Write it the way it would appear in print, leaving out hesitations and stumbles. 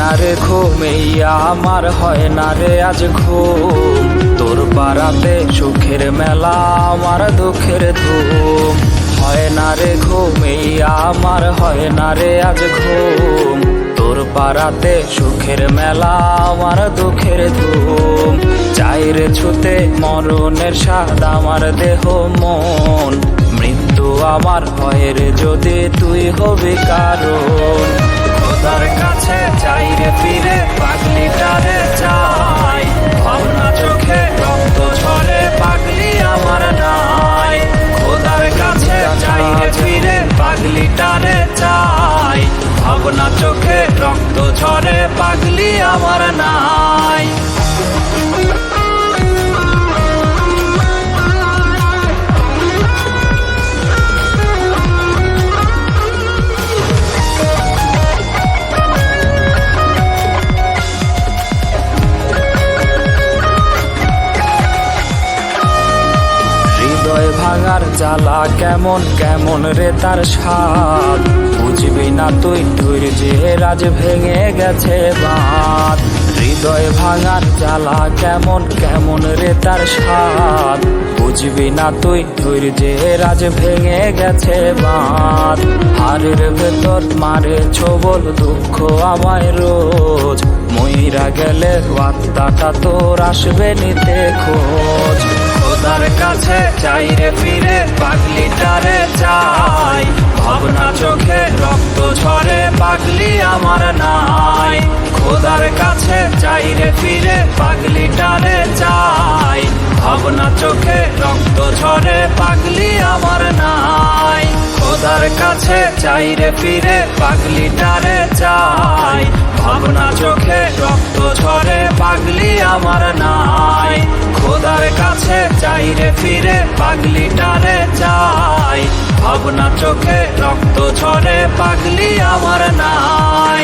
না রে ঘুমাইয়া আমার হয় না রে আজ ঘুম, তোর পাড়াতে সুখের মেলা আমার দুঃখের ধুম। হয় না রে ঘুমাইয়া আমার হয় না রে আজ ঘুম, তোর পাড়াতে সুখের মেলা আমার দুঃখের ধুম। চাই রে ছুতে মরণের স্বাদ আমার দেহ মন, মৃত্যু আমার হয় রে যদি তুই হবি কারণ। খোদার কাছে চাই রে ফিরে পাগলিটারে চাই, ভাবনা চোখে রক্ত ঝরে পাগলি আমার নাই। খোদার কাছে চাই রে ফিরে পাগলিটারে চাই, ভাবনা চোখে রক্ত ঝরে পাগলি আমার নাই। হৃদয় ভাঙার জ্বালা কেমন কেমন রে তার স্বাদ, বুঝবি না তুই ধৈর্যের আজ ভেঙে গেছে বাঁধ। হৃদয় ভাঙার জ্বালা কেমন কেমন রে তার স্বাদ, বুঝবি না তুই ধৈর্যের আজ ভেঙে গেছে বাঁধ। হাড়ের ভেতর মারে ছোবল দুঃখ আমায় রোজ, মইরা গেলে আত্মাটা তোর আসবে নিতে খোঁজ। খোদার কাছে চাই রে ফিরে পাগলিটারে চাই, ভাবনা চোখে রক্ত ঝরে পাগলি আমার নাই। খোদার কাছে চাই রে ফিরে পাগলিটারে চাই, ভাবনা চোখে রক্ত ঝরে পাগলি আমার নাই। খোদার কাছে চাই রে ফিরে পাগলিটারে চাই, ভাবনা চোখে রক্ত ঝরে পাগলি আমার নাই। খোদার কাছে চাই রে ফিরে পাগলিটারে চাই, ভাবনা চোখে রক্ত ঝরে পাগলি আমার নাই।